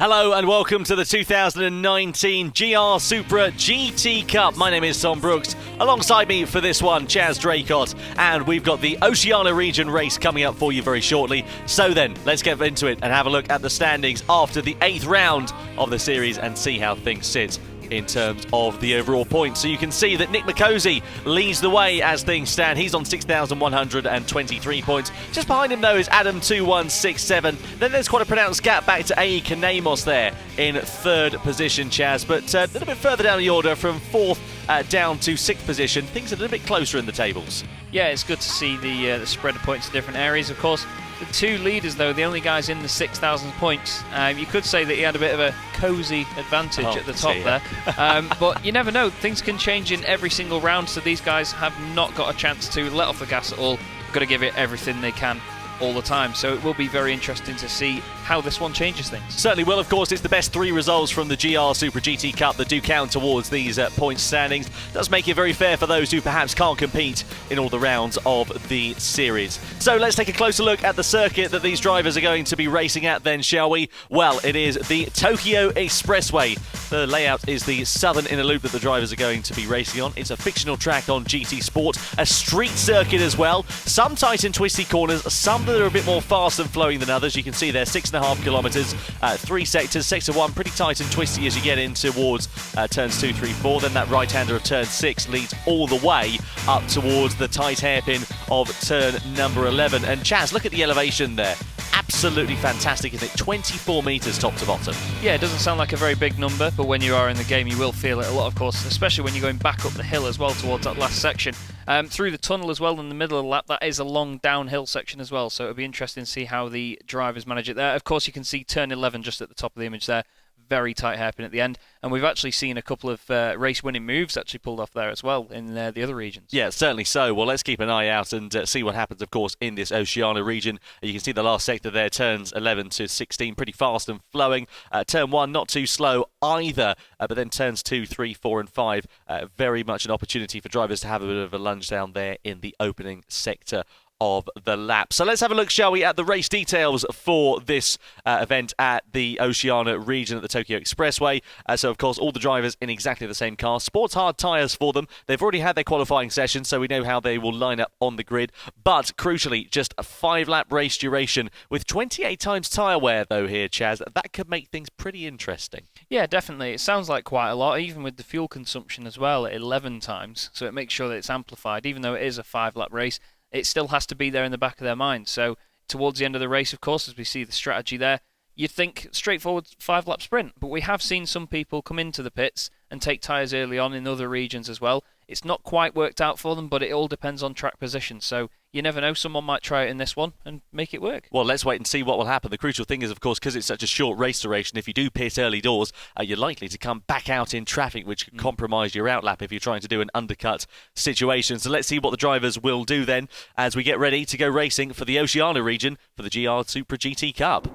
Hello and welcome to the 2019 GR Supra GT Cup. My name is Tom Brooks. Alongside me for this one, Chaz Draycott, and we've got the Oceania Region race coming up for you very shortly. So then, let's get into it and have a look at the standings after the 8th round of the series and see how things sit in terms of the overall points. So you can see that Nick McCosey leads the way as things stand. He's on 6,123 points. Just behind him, though, is Adam 2167. Then there's quite a pronounced gap back to A. Kanamos there in 3rd position, Chaz. But a little bit further down the order from 4th down to 6th position. Things are a little bit closer in the tables. Yeah, it's good to see the spread of points to different areas. Of course, the two leaders, though, the only guys in the 6,000 points. You could say that he had a bit of a cosy advantage at the top there. But you never know. Things can change in every single round, so these guys have not got a chance to let off the gas at all. Got to give it everything they can all the time. So it will be very interesting to see how this one changes things. Certainly will. Of course, it's the best 3 results from the GR Supra GT Cup that do count towards these point standings. Does make it very fair for those who perhaps can't compete in all the rounds of the series. So let's take a closer look at the circuit that these drivers are going to be racing at then, shall we? Well, it is the Tokyo Expressway. The layout is the southern inner loop that the drivers are going to be racing on. It's a fictional track on GT Sport, a street circuit as well. Some tight and twisty corners, some that are a bit more fast and flowing than others. You can see there 6.5 kilometres, 3 sectors. Sector 1 pretty tight and twisty as you get in towards turns 2, 3, 4. Then that right-hander of turn 6 leads all the way up towards the tight hairpin of turn number 11. And Chaz, look at the elevation there. Absolutely fantastic, isn't it? 24 metres top to bottom. Yeah, it doesn't sound like a very big number, but when you are in the game you will feel it a lot, of course, especially when you're going back up the hill as well towards that last section. Through the tunnel as well in the middle of the lap, that is a long downhill section as well, so it'll be interesting to see how the drivers manage it there. Of course, you can see turn 11 just at the top of the image there. Very tight hairpin at the end, and we've actually seen a couple of race-winning moves actually pulled off there as well in the other regions. Yeah, certainly so. Well, let's keep an eye out and see what happens, of course, in this Oceania region. You can see the last sector there, turns 11 to 16, pretty fast and flowing. Turn 1, not too slow either, but then turns 2, 3, 4 and 5, very much an opportunity for drivers to have a bit of a lunge down there in the opening sector of the lap. So let's have a look, shall we, at the race details for this event at the Oceania region at the Tokyo Expressway. So, of course, all the drivers in exactly the same car. Sports hard tyres for them. They've already had their qualifying session, so we know how they will line up on the grid. But, crucially, just a 5-lap race duration with 28 times tyre wear, though, here, Chaz. That could make things pretty interesting. Yeah, definitely. It sounds like quite a lot, even with the fuel consumption as well at 11 times. So it makes sure that it's amplified. Even though it is a 5-lap race, it still has to be there in the back of their mind. So towards the end of the race, of course, as we see the strategy there, you'd think straightforward 5-lap sprint. But we have seen some people come into the pits and take tyres early on in other regions as well. It's not quite worked out for them, but it all depends on track position. So you never know, someone might try it in this one and make it work. Well, let's wait and see what will happen. The crucial thing is, of course, because it's such a short race duration, if you do pit early doors, you're likely to come back out in traffic, which could compromise your outlap if you're trying to do an undercut situation. So let's see what the drivers will do then as we get ready to go racing for the Oceania region for the GR Supra GT Cup.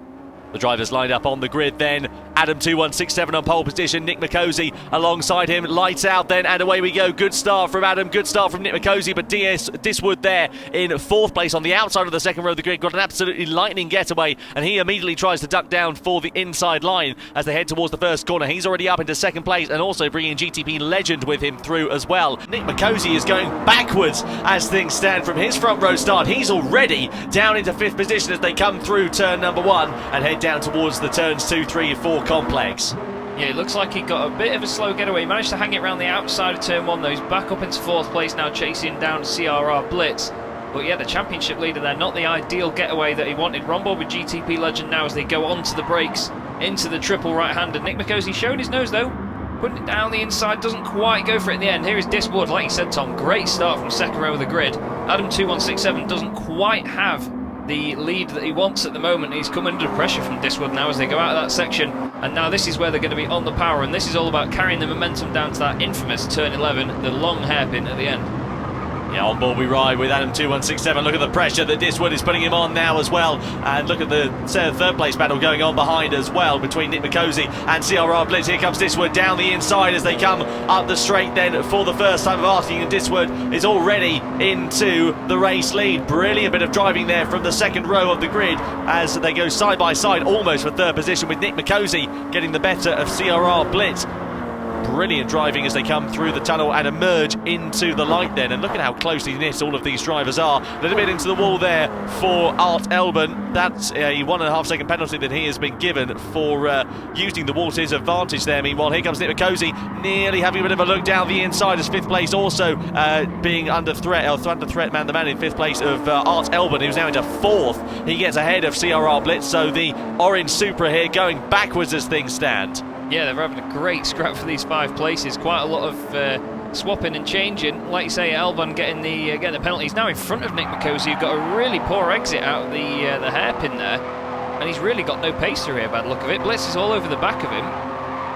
The drivers lined up on the grid then. Adam 2167 on pole position. Nick McCosey alongside him. Lights out then, and away we go. Good start from Adam. Good start from Nick McCosey. But Diswood there in 4th place on the outside of the second row of the grid. Got an absolutely lightning getaway, and he immediately tries to duck down for the inside line as they head towards the first corner. He's already up into 2nd place and also bringing GTP Legend with him through as well. Nick McCosey is going backwards as things stand from his front row start. He's already down into 5th position as they come through turn number 1 and head down towards the turns 2, 3 and 4 complex. Yeah, it looks like he got a bit of a slow getaway. He managed to hang it around the outside of turn 1 though. He's back up into 4th place now, chasing down CRR Blitz. But yeah, the championship leader there, not the ideal getaway that he wanted. Rombo with GTP Legend now as they go onto the brakes into the triple right-hander. Nick McCosey showing his nose though, putting it down the inside, doesn't quite go for it in the end. Here is Diswood, like you said, Tom, great start from 2nd row of the grid. Adam 2167 doesn't quite have the lead that he wants at the moment. He's come under pressure from Diswood now as they go out of that section, and now this is where they're going to be on the power, and this is all about carrying the momentum down to that infamous turn 11, the long hairpin at the end. Yeah, on board we ride with Adam 2167. Look at the pressure that Diswood is putting him on now as well. And look at the third place battle going on behind as well between Nick McCosey and CRR Blitz. Here comes Diswood down the inside as they come up the straight then for the first time of asking. And Diswood is already into the race lead. Brilliant bit of driving there from the second row of the grid as they go side by side almost for third position, with Nick McCosey getting the better of CRR Blitz. Brilliant driving as they come through the tunnel and emerge into the light then. And look at how closely knit all of these drivers are. A little bit into the wall there for Art Elban. That's a 1.5 second penalty that he has been given for using the wall to his advantage there. Meanwhile, here comes Nick McCosey, nearly having a bit of a look down the inside as fifth place, also being under threat, man to man in fifth place of Art Elban, who's now into fourth. He gets ahead of CRR Blitz, so the orange Supra here going backwards as things stand. Yeah, they're having a great scrap for these 5 places. Quite a lot of swapping and changing. Like you say, Elban getting the penalty. He's now in front of Nick McCosey, who got a really poor exit out of the hairpin there. And he's really got no pace through here, by the look of it. Blitz is all over the back of him.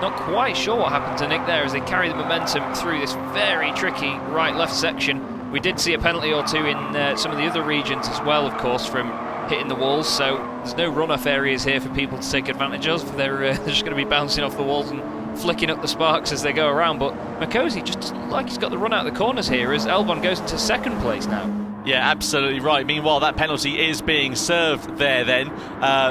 Not quite sure what happened to Nick there as they carry the momentum through this very tricky right-left section. We did see a penalty or two in some of the other regions as well, of course, from hitting the walls, so there's no run-off areas here for people to take advantage of. They're just going to be bouncing off the walls and flicking up the sparks as they go around, but McCosey just doesn't look like he's got the run out of the corners here as Elban goes into second place now. Yeah, absolutely right. Meanwhile, that penalty is being served there then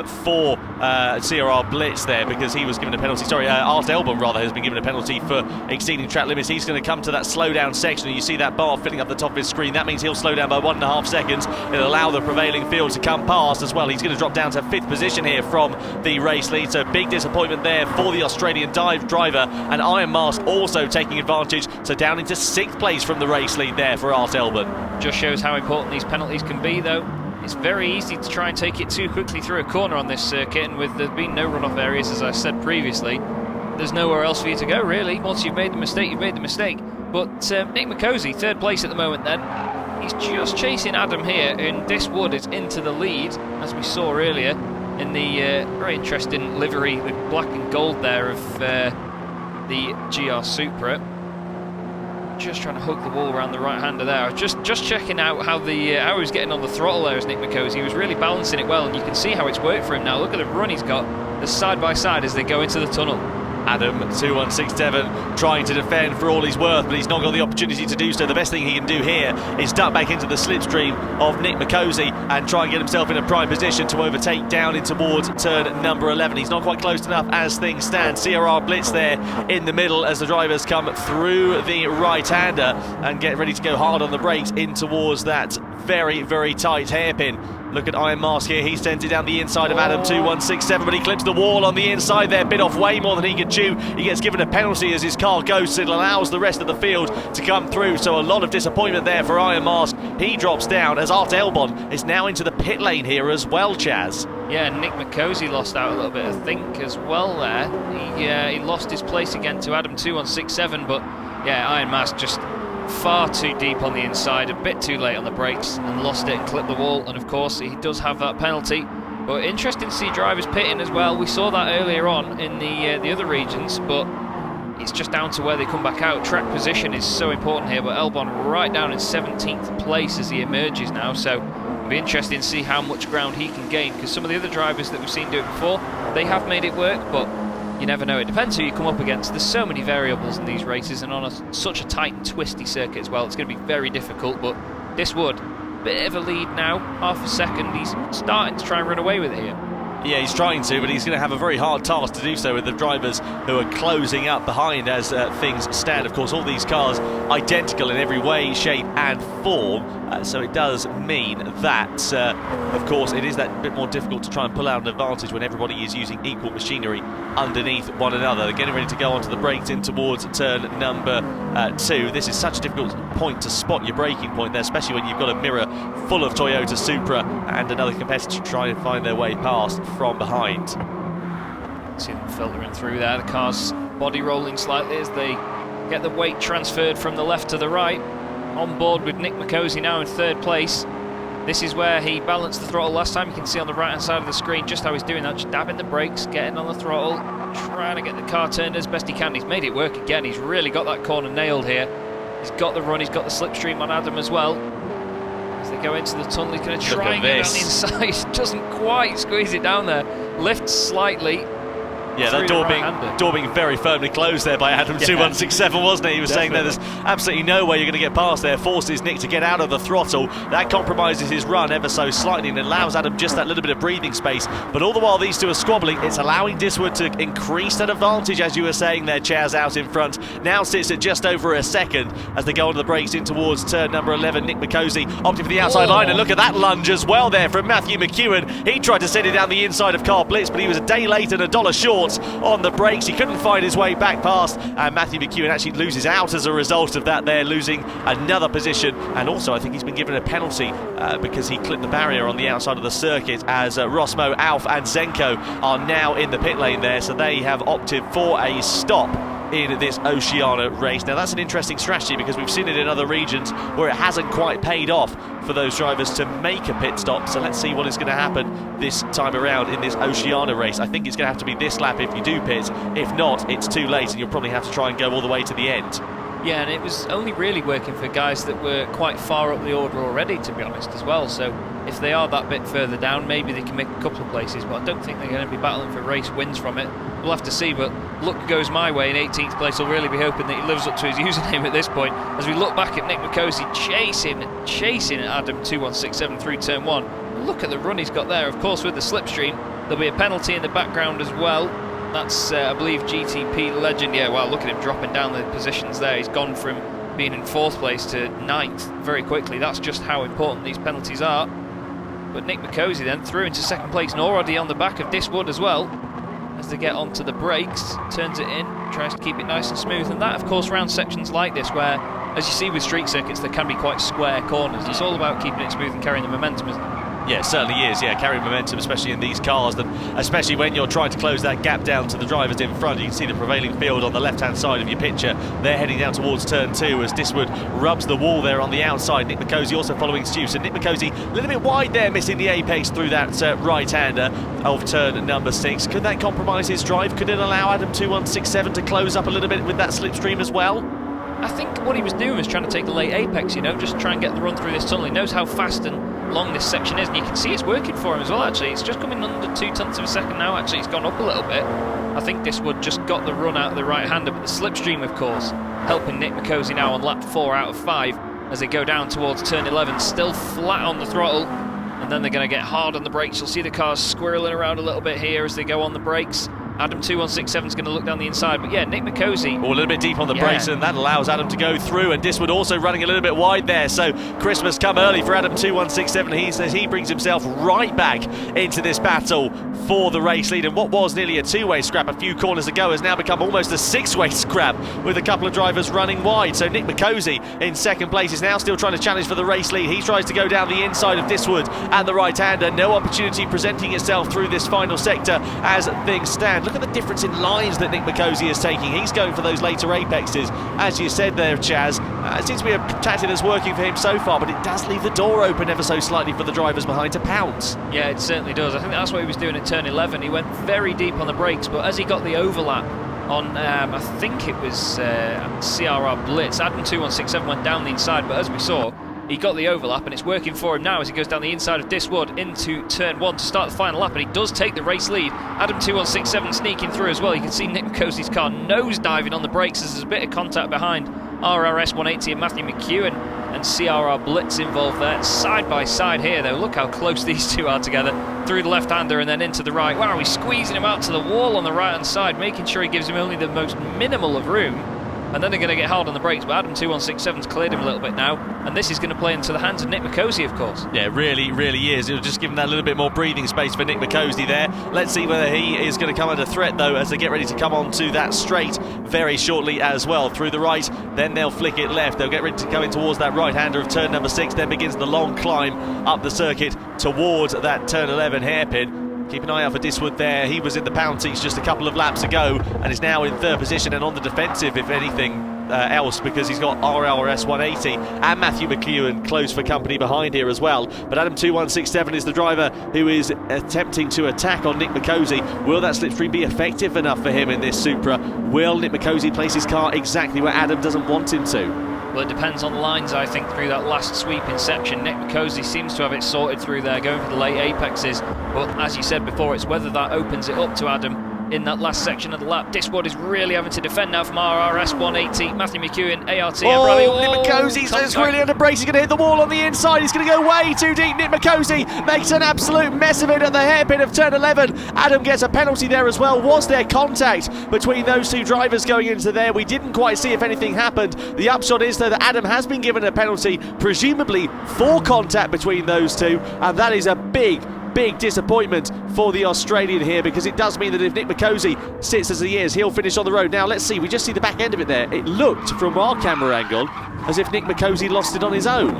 for CRR Blitz there, because he was given a penalty. Sorry, Art Elban rather has been given a penalty for exceeding track limits. He's going to come to that slowdown section, and you see that bar filling up the top of his screen. That means he'll slow down by 1.5 seconds. It'll allow the prevailing field to come past as well. He's going to drop down to 5th position here from the race lead, so big disappointment there for the Australian driver. And Iron Mask also taking advantage, so down into 6th place from the race lead there for Art Elban. Just shows how important these penalties can be, though. It's very easy to try and take it too quickly through a corner on this circuit, and with there being no runoff areas, as I said previously, there's nowhere else for you to go, really. Once you've made the mistake, you've made the mistake. But Nick McCosey, 3rd place at the moment then. He's just chasing Adam here, and Diswood is into the lead, as we saw earlier, in the very interesting livery with black and gold there of the GR Supra. Just trying to hook the wall around the right-hander there. I was just checking out how he was getting on the throttle there as Nick McCosey. He was really balancing it well, and you can see how it's worked for him now. Look at the run he's got, the side-by-side as they go into the tunnel. Adam 2167 trying to defend for all he's worth, but he's not got the opportunity to do so. The best thing he can do here is duck back into the slipstream of Nick McCosey and try and get himself in a prime position to overtake down in towards turn number 11. He's not quite close enough as things stand. CRR Blitz there in the middle as the drivers come through the right-hander and get ready to go hard on the brakes in towards that very, very tight hairpin. Look at Iron Mask here, he sends it down the inside of Adam 2167, but he clips the wall on the inside there, bit off way more than he could chew. He gets given a penalty as his car goes, so it allows the rest of the field to come through, so a lot of disappointment there for Iron Mask. He drops down as Art Elban is now into the pit lane here as well, Chaz. Yeah, Nick McCosey lost out a little bit, I think, as well there. He lost his place again to Adam 2167, but yeah, Iron Mask just far too deep on the inside, a bit too late on the brakes, and lost it and clipped the wall. And of course he does have that penalty, but interesting to see drivers pitting as well. We saw that earlier on in the other regions, but it's just down to where they come back out. Track position is so important here, but Elban right down in 17th place as he emerges now, so it'll be interesting to see how much ground he can gain, because some of the other drivers that we've seen do it before, they have made it work, but you never know. It depends who you come up against. There's so many variables in these races, and on such a tight and twisty circuit as well, it's going to be very difficult. But Diswood, bit of a lead now, half a second. He's starting to try and run away with it here. Yeah, he's trying to, but he's going to have a very hard task to do so with the drivers who are closing up behind as things stand. Of course, all these cars identical in every way, shape and form, so it does mean that, of course, it is that bit more difficult to try and pull out an advantage when everybody is using equal machinery underneath one another. They're getting ready to go onto the brakes in towards turn number 2. This is such a difficult point to spot your braking point there, especially when you've got a mirror full of Toyota Supra and another competitor try and find their way past from behind. See them filtering through there, the car's body rolling slightly as they get the weight transferred from the left to the right. On board with Nick McCosey now in 3rd place. This is where he balanced the throttle last time. You can see on the right hand side of the screen just how he's doing that, just dabbing the brakes, getting on the throttle, trying to get the car turned as best he can. He's made it work again. He's really got that corner nailed here. He's got the run, he's got the slipstream on Adam as well. As they go into the tunnel, he's going to try and get on the inside. Doesn't quite squeeze it down there. Lifts slightly. Yeah, that door being very firmly closed there by Adam 2167, wasn't it? He was saying there, there's absolutely no way you're going to get past there. Forces Nick to get out of the throttle. That compromises his run ever so slightly and allows Adam just that little bit of breathing space. But all the while these two are squabbling, it's allowing Diswood to increase that advantage, as you were saying there. Chaz out in front. Now sits at just over a second as they go onto the brakes in towards turn number 11. Nick McCosey opting for the outside line, and look at that lunge as well there from Matthew McEwen. He tried to send it down the inside of Carl Blitz, but he was a day late and $1 short on the brakes. He couldn't find his way back past, and Matthew McEwen actually loses out as a result of that there, losing another position. And also I think he's been given a penalty because he clipped the barrier on the outside of the circuit, as Rosmo, Alf and Zenko are now in the pit lane there, so they have opted for a stop in this Oceania race. Now that's an interesting strategy because we've seen it in other regions where it hasn't quite paid off for those drivers to make a pit stop. So let's see what is going to happen this time around in this Oceania race. I think it's going to have to be this lap if you do pit. If not, it's too late and you'll probably have to try and go all the way to the end. Yeah, and it was only really working for guys that were quite far up the order already, to be honest, as well. So if they are that bit further down, maybe they can make a couple of places, but I don't think they're going to be battling for race wins from it. We'll have to see, but luck goes my way in 18th place. I'll really be hoping that he lives up to his username at this point. As we look back at Nick McCosey chasing Adam 2167 through turn 1. Look at the run he's got there. Of course, with the slipstream, there'll be a penalty in the background as well. That's, I believe, GTP Legend. Yeah, wow, look at him dropping down the positions there. He's gone from being in 4th place to 9th very quickly. That's just how important these penalties are. But Nick McCosey then through into 2nd place, and already on the back of Diswood as well. As they get onto the brakes, turns it in, tries to keep it nice and smooth. And that, of course, around sections like this where, as you see with street circuits, there can be quite square corners. It's all about keeping it smooth and carrying the momentum, isn't it? Yeah, it certainly is. Yeah, carrying momentum, especially in these cars, and especially when you're trying to close that gap down to the drivers in front. You can see the prevailing field on the left-hand side of your picture. They're heading down towards turn 2 as Diswood rubs the wall there on the outside. Nick McCosey also following Stu. So Nick McCosey a little bit wide there, missing the apex through that right-hander of turn number 6. Could that compromise his drive? Could it allow Adam 2167 to close up a little bit with that slipstream as well? I think what he was doing was trying to take the late apex, you know, just try and get the run through this tunnel. He knows how fast and long this section is, and you can see it's working for him as well, actually. It's just coming under 0.2 of a second now, actually. It's gone up a little bit. I think Diswood just got the run out of the right-hander, but the slipstream, of course, helping Nick McCosey now on lap 4 out of 5 as they go down towards turn 11, still flat on the throttle, and then they're going to get hard on the brakes. You'll see the cars squirreling around a little bit here as they go on the brakes. Adam 2167 is going to look down the inside, but yeah, Nick McCosey. A little bit deep on the brakes, and that allows Adam to go through, and Diswood also running a little bit wide there, so Christmas come early for Adam 2167. He says he brings himself right back into this battle for the race lead, and what was nearly a 2-way scrap a few corners ago has now become almost a 6-way scrap with a couple of drivers running wide. So Nick McCosey in 2nd place is now still trying to challenge for the race lead. He tries to go down the inside of Diswood at the right-hander. No opportunity presenting itself through this final sector as things stand. Look at the difference in lines that Nick McCosey is taking. He's going for those later apexes. As you said there, Chaz, it seems to be a tactic that's working for him so far, but it does leave the door open ever so slightly for the drivers behind to pounce. Yeah, it certainly does. I think that's what he was doing at turn 11. He went very deep on the brakes, but as he got the overlap on, I think it was CRR Blitz, Adam 2167 went down the inside, but as we saw, he got the overlap, and it's working for him now as he goes down the inside of Diswood into turn 1 to start the final lap, and he does take the race lead. Adam 2167 sneaking through as well. You can see Nick McCosey's car nose diving on the brakes as there's a bit of contact behind RRS 180 and Matthew McEwen and CRR Blitz involved there. Side by side here though, look how close these two are together. Through the left-hander and then into the right. Wow, he's squeezing him out to the wall on the right-hand side, making sure he gives him only the most minimal of room. And then they're going to get hard on the brakes, but Adam 2167's cleared him a little bit now, and this is going to play into the hands of Nick McCosey, of course. Yeah, really is. It'll just give him that little bit more breathing space for Nick McCosey there. Let's see whether he is going to come under threat, though, as they get ready to come on to that straight very shortly as well. Through the right, then they'll flick it left. They'll get ready to go in towards that right-hander of turn number 6, then begins the long climb up the circuit towards that turn 11 hairpin. Keep an eye out for Diswood there. He was in the penalties just a couple of laps ago and is now in 3rd position and on the defensive, if anything else, because he's got RLRS 180 and Matthew McEwen close for company behind here as well. But Adam 2167 is the driver who is attempting to attack on Nick McCosey. Will that slipstream be effective enough for him in this Supra? Will Nick McCosey place his car exactly where Adam doesn't want him to? Well, it depends on the lines, I think, through that last sweeping section. Nick Mikosi seems to have it sorted through there, going for the late apexes. But as you said before, it's whether that opens it up to Adam in that last section of the lap. Diswood is really having to defend now from RRS 180. Matthew McEwen, ART, and Bradley. Nick Mikosi's really under brakes. He's going to hit the wall on the inside. He's going to go way too deep. Nick Mikosi makes an absolute mess of it at the hairpin of turn 11. Adam gets a penalty there as well. Was there contact between those two drivers going into there? We didn't quite see if anything happened. The upshot is, though, that Adam has been given a penalty, presumably for contact between those two, and that is a big disappointment for the Australian here, because it does mean that if Nick Mikosi sits as he is, he'll finish on the road. Now let's see, we just see the back end of it there. It looked from our camera angle as if Nick Mikosi lost it on his own.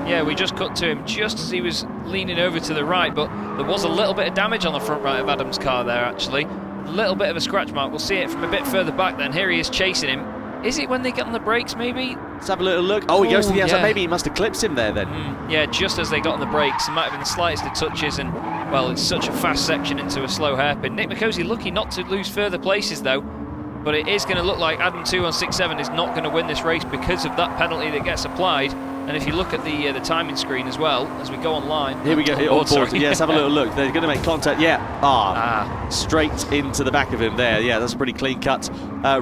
Yeah, we just cut to him just as he was leaning over to the right, but there was a little bit of damage on the front right of Adam's car there, actually. A little bit of a scratch mark. We'll see it from a bit further back then. Here he is chasing him. Is it when they get on the brakes, maybe? Let's have a little look. Oh, he goes to the outside. Yeah. Maybe he must have clipped him there then. Yeah, just as they got on the brakes. It might have been the slightest of touches, and, well, it's such a fast section into a slow hairpin. Nick Mikosi lucky not to lose further places, though. But it is going to look like Adam 2167 is not going to win this race because of that penalty that gets applied. And if you look at the timing screen as well, as we go online... Here we go, on board. Yes, have a little look. They're going to make contact. Yeah. Straight into the back of him there. Yeah, that's a pretty clean-cut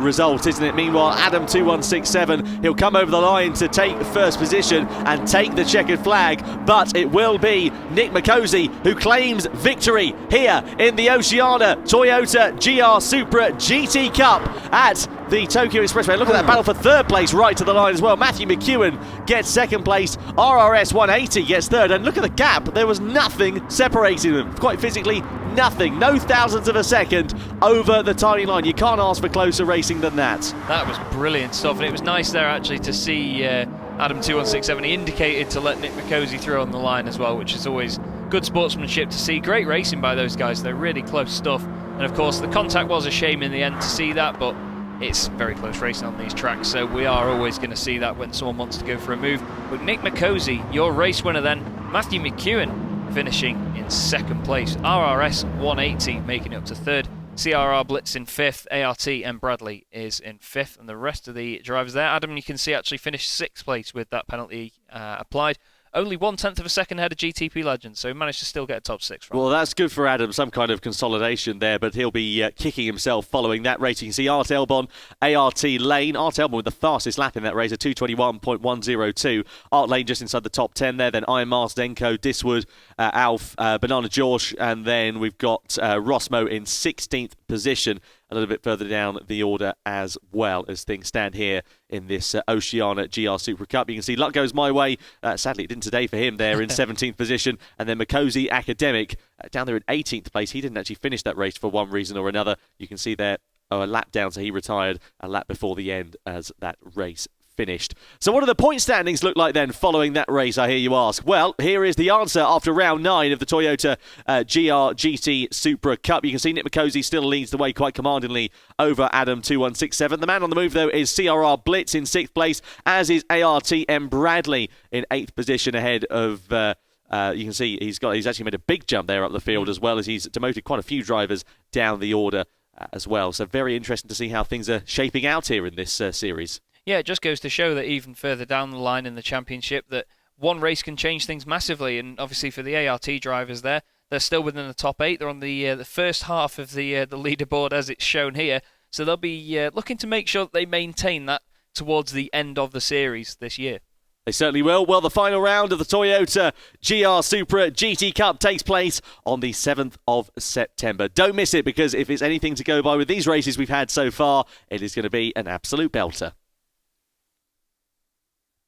result, isn't it? Meanwhile, Adam 2167, he'll come over the line to take first position and take the checkered flag, but it will be Nick Mikosi who claims victory here in the Oceania Toyota GR Supra GT Cup at the Tokyo Expressway. Look at that battle for third place right to the line as well. Matthew McEwen gets second place, RRS 180 gets third, and look at the gap. There was nothing separating them, quite physically nothing, no thousandths of a second over the timing line. You can't ask for closer racing than that. That was brilliant stuff, and it was nice there actually to see Adam 2167. He indicated to let Nick Mikosi through on the line as well, which is always good sportsmanship to see. Great racing by those guys, they're really close stuff. And of course the contact was a shame in the end to see that, but it's very close racing on these tracks, so we are always going to see that when someone wants to go for a move. But Nick Mikosi, your race winner then. Matthew McEwen finishing in second place. RRS 180 making it up to third. CRR Blitz in fifth. ART and Bradley is in fifth. And the rest of the drivers there, Adam, you can see actually finished sixth place with that penalty applied. Only 1/10 of a second ahead of GTP Legend, so he managed to still get a top six from. Well, that's good for Adam, some kind of consolidation there, but he'll be kicking himself following that race. You can see Art Elbon, ART Lane. Art Elbon with the fastest lap in that race, a 2:21.102. Art Lane just inside the top 10 there, then Iron Mars, Denko, Diswood, Alf, Banana Josh, and then we've got Rosmo in 16th position. A little bit further down the order as well as things stand here in this Oceania GR Supra Cup. You can see luck goes my way. Sadly, it didn't today for him there in 17th position. And then Mikosi Academic down there in 18th place. He didn't actually finish that race for one reason or another. You can see there a lap down, so he retired a lap before the end as that race finished. So what do the point standings look like then following that race, I hear you ask? Well, here is the answer after round 9 of the Toyota GR GT Supra Cup. You can see Nick Mikosi still leads the way quite commandingly over Adam 2167. The man on the move, though, is CRR Blitz in 6th place, as is ARTM Bradley in 8th position ahead of... you can see he's actually made a big jump there up the field, as well as he's demoted quite a few drivers down the order as well. So very interesting to see how things are shaping out here in this series. Yeah, it just goes to show that even further down the line in the championship, that one race can change things massively. And obviously for the ART drivers there, they're still within the top 8. They're on the first half of the leaderboard as it's shown here. So they'll be looking to make sure that they maintain that towards the end of the series this year. They certainly will. Well, the final round of the Toyota GR Supra GT Cup takes place on the 7th of September. Don't miss it, because if it's anything to go by with these races we've had so far, it is going to be an absolute belter.